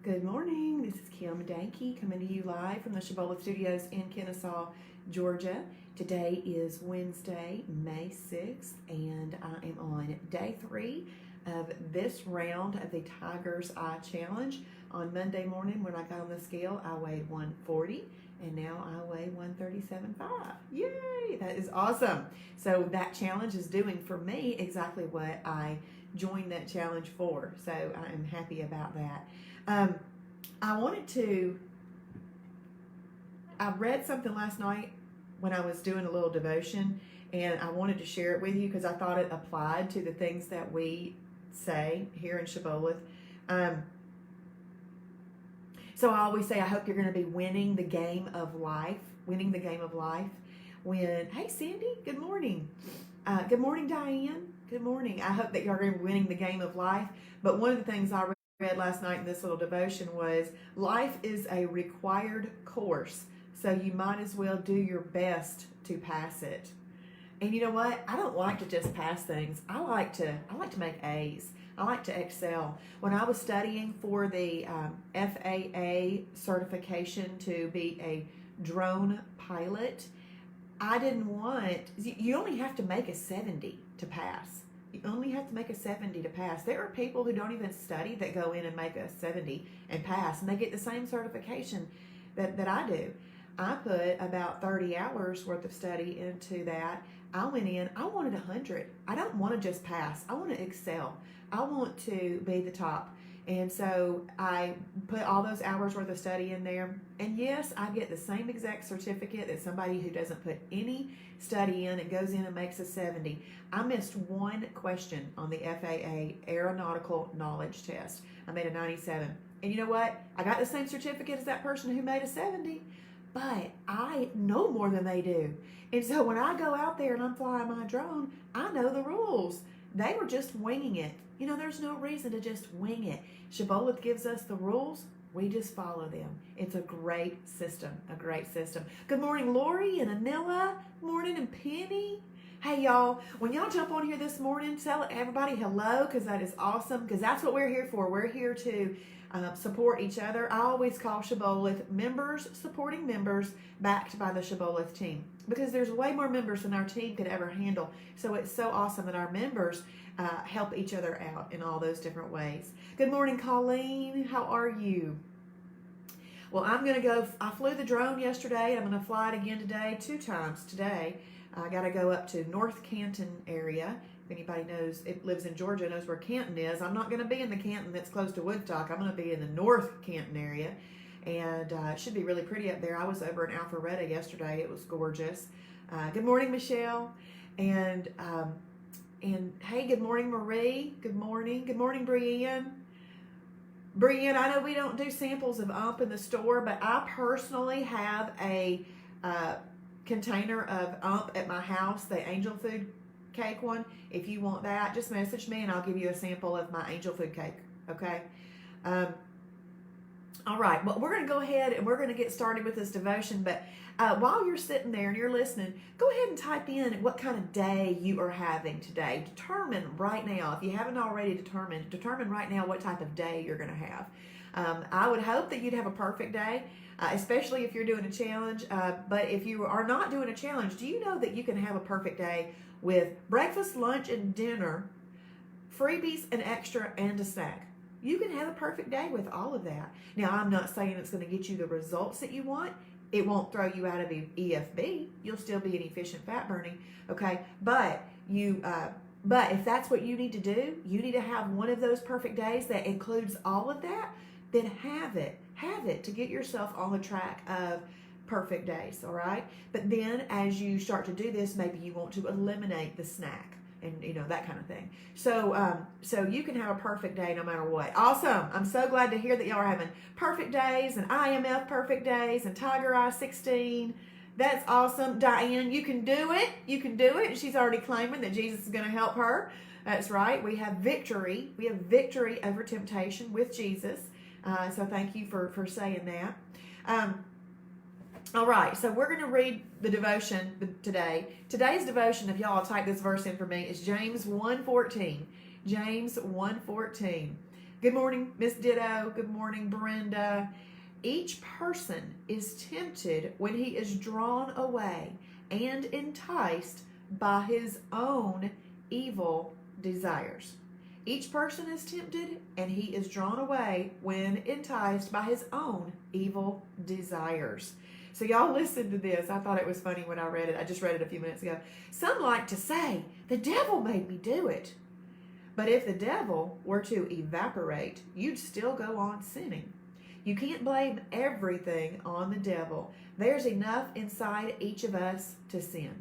Good morning. This is Kim Dankey coming to you live from the Shibboleth Studios in Kennesaw, Georgia. Today is Wednesday, May 6th, and I am on day 3 of this round of the Tiger's Eye Challenge. On Monday morning when I got on the scale, I weighed 140, and now I weigh 137.5. Yay! That is awesome. So that challenge is doing for me exactly what I joined that challenge for. So I am happy about that. I read something last night when I was doing a little devotion, and I wanted to share it with you because I thought it applied to the things that we say here in Shibboleth. So I always say, I hope you're going to be winning the game of life, hey Cindy, good morning. Good morning, Diane. Good morning. I hope that you're going to be winning the game of life. But one of the things I read last night in this little devotion was life is a required course, so you might as well do your best to pass it. And you know what? I don't like to just pass things. I like to make A's. I like to excel. When I was studying for the FAA certification to be a drone pilot, I didn't want, you only have to make a 70 to pass. You only have to make a 70 to pass. There are people who don't even study that go in and make a 70 and pass, and they get the same certification that I do. I put about 30 hours worth of study into that. I went in, I wanted 100. I don't want to just pass. I want to excel. I want to be the top. And so I put all those hours worth of study in there. And yes, I get the same exact certificate that somebody who doesn't put any study in and goes in and makes a 70. I missed one question on the FAA aeronautical knowledge test. I made a 97. And you know what? I got the same certificate as that person who made a 70, but I know more than they do. And so when I go out there and I'm flying my drone, I know the rules. They were just winging it. You know, there's no reason to just wing it. Shibboleth gives us the rules. We just follow them. It's a great system, Good morning, Lori and Anilla. Morning, and Penny. Hey, y'all, when y'all jump on here this morning, tell everybody hello, because that is awesome, because that's what we're here for. We're here to support each other. I always call Shibboleth members supporting members backed by the Shibboleth team, because there's way more members than our team could ever handle. So it's so awesome that our members help each other out in all those different ways. Good morning, Colleen. How are you? Well, I'm going to go. I flew the drone yesterday. I'm going to fly it again today, 2 times today. I got to go up to North Canton area. If anybody knows, it lives in Georgia, knows where Canton is. I'm not going to be in the Canton that's close to Woodstock. I'm going to be in the North Canton area. And it should be really pretty up there. I was over in Alpharetta yesterday. It was gorgeous. Good morning, Michelle. And hey, good morning, Marie. Good morning. Good morning, Brienne. Brienne, I know we don't do samples of UMP in the store, but I personally have a container of UMP at my house, the angel food cake one. If you want that, just message me and I'll give you a sample of my angel food cake, okay? All right, well, we're going to go ahead and we're going to get started with this devotion, but while you're sitting there and you're listening, go ahead and type in what kind of day you are having today. Determine right now, if you haven't already determine right now what type of day you're going to have. I would hope that you'd have a perfect day, especially if you're doing a challenge, but if you are not doing a challenge, do you know that you can have a perfect day with breakfast, lunch, and dinner, freebies, an extra, and a snack? You can have a perfect day with all of that. Now, I'm not saying it's going to get you the results that you want. It won't throw you out of the EFB. You'll still be an efficient fat burning, okay? But if that's what you need to do, you need to have one of those perfect days that includes all of that, then have it to get yourself on the track of perfect days, all right? But then as you start to do this, maybe you want to eliminate the snack and that kind of thing. So you can have a perfect day no matter what. Awesome. I'm so glad to hear that y'all are having perfect days and IMF perfect days and Tiger Eye 16. That's awesome. Diane, you can do it. You can do it. She's already claiming that Jesus is going to help her. That's right. We have victory. We have victory over temptation with Jesus. So thank you for saying that. All right, so we're going to read the devotion today. Today's devotion, if y'all will type this verse in for me, is James 1:14. James 1:14. Good morning, Miss Ditto. Good morning, Brenda. Each person is tempted when he is drawn away and enticed by his own evil desires. Each person is tempted and he is drawn away when enticed by his own evil desires. So y'all listen to this. I thought it was funny when I read it. I just read it a few minutes ago. Some like to say, the devil made me do it. But if the devil were to evaporate, you'd still go on sinning. You can't blame everything on the devil. There's enough inside each of us to sin.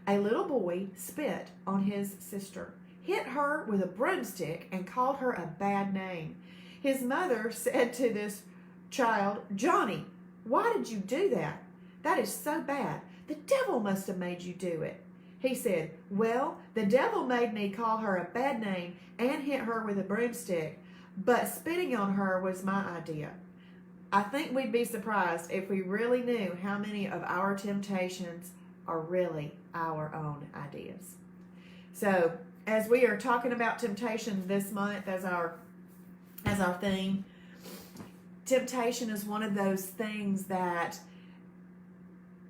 A little boy spit on his sister, hit her with a broomstick, and called her a bad name. His mother said to this child, Johnny, why did you do that? That is so bad. The devil must have made you do it. He said, well, the devil made me call her a bad name and hit her with a broomstick, but spitting on her was my idea. I think we'd be surprised if we really knew how many of our temptations are really our own ideas. So, as we are talking about temptation this month as our theme, temptation is one of those things that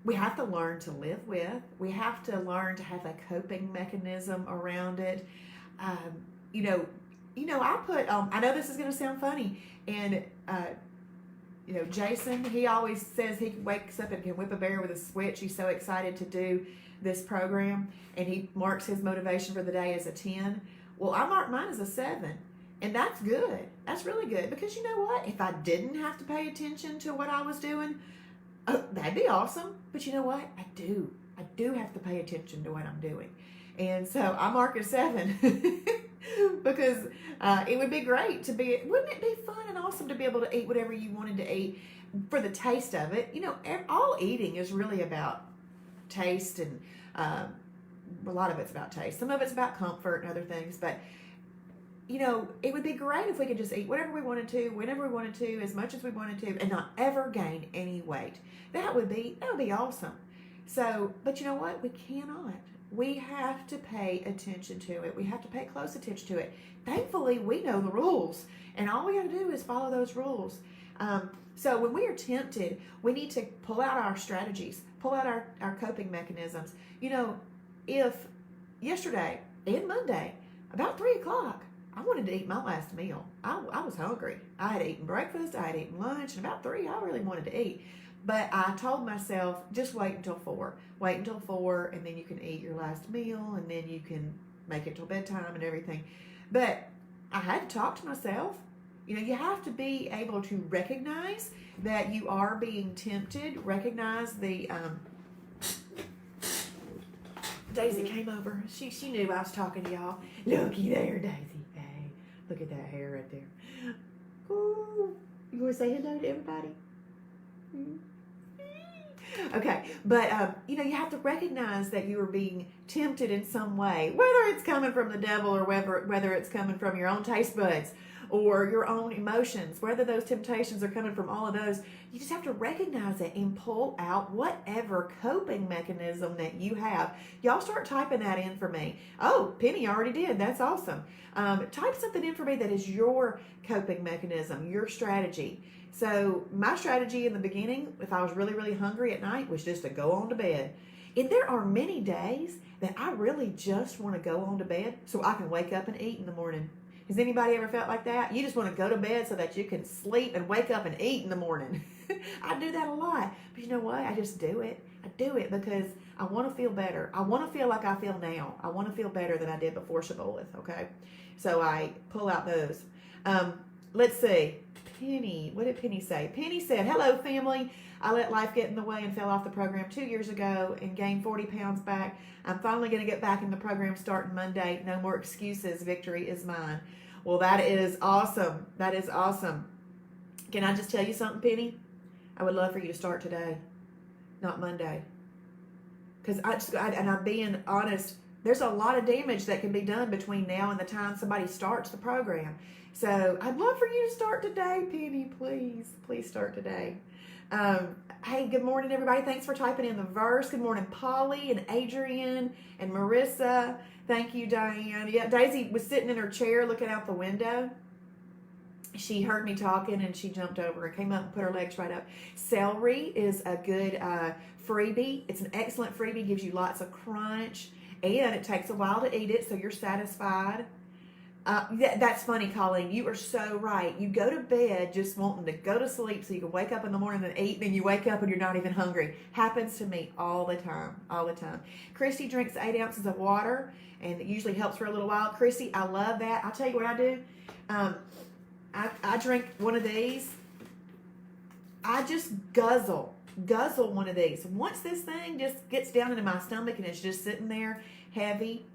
we have to learn to live with. We have to learn to have a coping mechanism around it. I know this is going to sound funny, and Jason, he always says he wakes up and can whip a bear with a switch. He's so excited to do this program, and he marks his motivation for the day as a 10. Well, I mark mine as a 7, and that's good. That's really good, because you know what? If I didn't have to pay attention to what I was doing, that'd be awesome. But you know what? I do have to pay attention to what I'm doing. And so I mark a 7 because it would be great to be, wouldn't it be fun and awesome to be able to eat whatever you wanted to eat for the taste of it? All eating is really about taste, and a lot of it's about taste. Some of it's about comfort and other things, but it would be great if we could just eat whatever we wanted to, whenever we wanted to, as much as we wanted to, and not ever gain any weight. That would be awesome. So, but you know what? We cannot. We have to pay attention to it. We have to pay close attention to it. Thankfully, we know the rules, and all we got to do is follow those rules. So when we are tempted, we need to pull out our strategies, pull out our coping mechanisms. If yesterday and Monday, about 3 o'clock, I wanted to eat my last meal. I was hungry. I had eaten breakfast, I had eaten lunch, and about 3, I really wanted to eat. But I told myself, just wait until 4. Wait until 4, and then you can eat your last meal, and then you can make it till bedtime and everything. But I had to talk to myself. You have to be able to recognize that you are being tempted. Recognize the... Daisy came over. She knew I was talking to y'all. Looky there, Daisy. Hey, look at that hair right there. Ooh. You want to say hello to everybody? Okay, but you have to recognize that you are being tempted in some way, whether it's coming from the devil or whether it's coming from your own taste buds or your own emotions, whether those temptations are coming from all of those. You just have to recognize it and pull out whatever coping mechanism that you have. Y'all start typing that in for me. Oh, Penny already did. That's awesome. Type something in for me that is your coping mechanism, your strategy. So my strategy in the beginning, if I was really, really hungry at night, was just to go on to bed. And there are many days that I really just want to go on to bed so I can wake up and eat in the morning. Has anybody ever felt like that? You just want to go to bed so that you can sleep and wake up and eat in the morning. I do that a lot. But you know what? I just do it. I do it because I want to feel better. I want to feel like I feel now. I want to feel better than I did before Shibboleth, okay? So I pull out those. Let's see. Penny, what did Penny say? Penny said, hello, family. I let life get in the way and fell off the program 2 years ago and gained 40 pounds back. I'm finally going to get back in the program starting Monday. No more excuses. Victory is mine. Well, that is awesome. That is awesome. Can I just tell you something, Penny? I would love for you to start today, not Monday. Because I'm being honest, there's a lot of damage that can be done between now and the time somebody starts the program. So I'd love for you to start today, Penny. Please, please start today. Hey, good morning, everybody. Thanks for typing in the verse. Good morning, Polly and Adrian and Marissa. Thank you, Diane. Yeah, Daisy was sitting in her chair looking out the window. she heard me talking and she jumped over and came up and put her legs right up. Celery is a good freebie. It's an excellent freebie, gives you lots of crunch, and it takes a while to eat it, so you're satisfied. That's funny, Colleen. You are so right. You go to bed just wanting to go to sleep so you can wake up in the morning and eat, and then you wake up and you're not even hungry. Happens to me all the time, all the time. Christy drinks 8 ounces of water, and it usually helps for a little while. Christy, I love that. I'll tell you what I do. I drink one of these. I just guzzle one of these. Once this thing just gets down into my stomach and it's just sitting there heavy,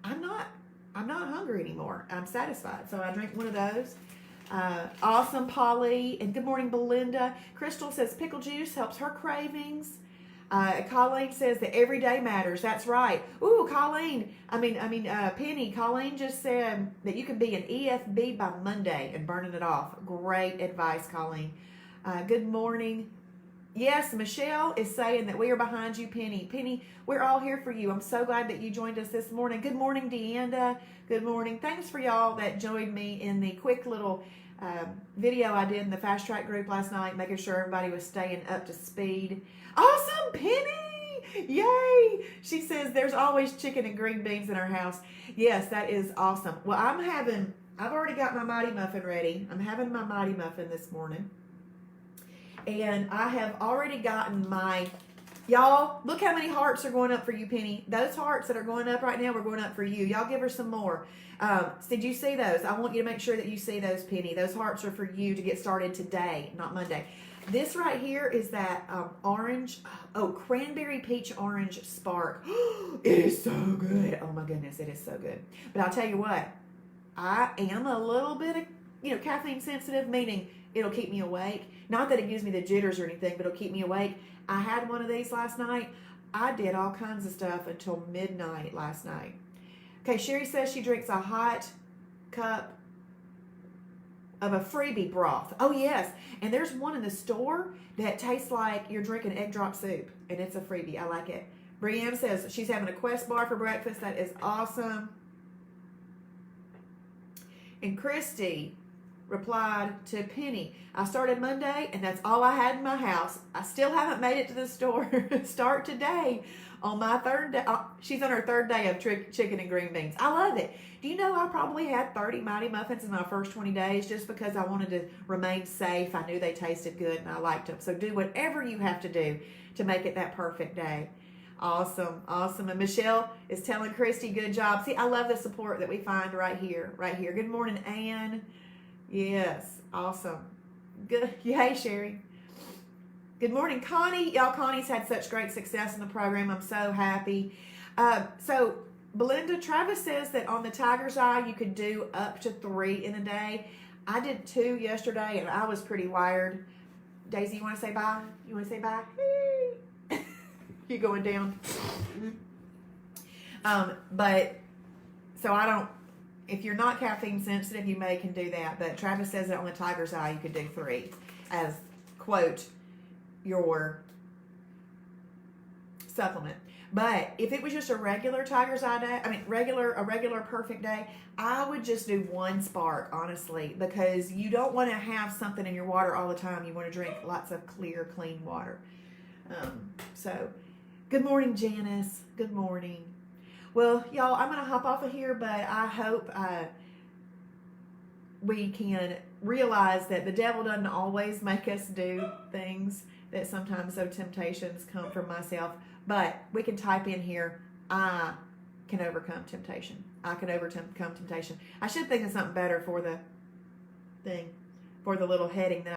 I'm not hungry anymore. I'm satisfied. So I drink one of those. Awesome, Polly. And good morning, Belinda. Crystal says pickle juice helps her cravings. Colleen says that every day matters. That's right. Ooh, Colleen. Penny. Colleen just said that you can be an EFB by Monday and burning it off. Great advice, Colleen. Good morning. Yes, Michelle is saying that we are behind you, Penny. Penny, we're all here for you. I'm so glad that you joined us this morning. Good morning, Deanda. Good morning. Thanks for y'all that joined me in the quick little video I did in the Fast Track group last night, making sure everybody was staying up to speed. Awesome, Penny! Yay! She says there's always chicken and green beans in our house. Yes, that is awesome. Well, I've already got my Mighty Muffin ready. I'm having my Mighty Muffin this morning. And I have already gotten y'all, look how many hearts are going up for you, Penny. Those hearts that are going up right now, we're going up for you. Y'all give her some more. Did you see those? I want you to make sure that you see those, Penny. Those hearts are for you to get started today, not Monday. This right here is that cranberry peach orange spark. It is so good. Oh my goodness, it is so good. But I'll tell you what, I am a little bit of, caffeine sensitive, meaning it'll keep me awake. Not that it gives me the jitters or anything, but it'll keep me awake. I had one of these last night. I did all kinds of stuff until midnight last night. Okay, Sherry says she drinks a hot cup of a freebie broth. Oh, yes. And there's one in the store that tastes like you're drinking egg drop soup, and it's a freebie. I like it. Brienne says she's having a Quest bar for breakfast. That is awesome. And Christy replied to Penny, I started Monday and that's all I had in my house. I still haven't made it to the store. Start today on my third day. She's on her third day of chicken and green beans. I love it. Do you know I probably had 30 Mighty Muffins in my first 20 days just because I wanted to remain safe. I knew they tasted good and I liked them. So do whatever you have to do to make it that perfect day. Awesome. And Michelle is telling Christy, good job. See, I love the support that we find right here. Good morning, Ann. Yes, awesome. Good. Hey, Sherry. Good morning, Connie. Y'all, Connie's had such great success in the program. I'm so happy. So, Belinda, Travis says that on the Tiger's Eye, you could do up to 3 in a day. I did 2 yesterday, and I was pretty wired. Daisy, you want to say bye? You going down? So I don't. If you're not caffeine sensitive, you can do that. But Travis says that on the Tiger's Eye, you could do 3 as, quote, your supplement. But if it was just a regular Tiger's Eye day, a regular perfect day, I would just do 1 spark, honestly, because you don't want to have something in your water all the time. You want to drink lots of clear, clean water. So, good morning, Janice. Good morning. Well, y'all, I'm going to hop off of here, but I hope we can realize that the devil doesn't always make us do things, that sometimes those temptations come from myself. But we can type in here, I can overcome temptation. I can overcome temptation. I should think of something better for the thing, for the little heading that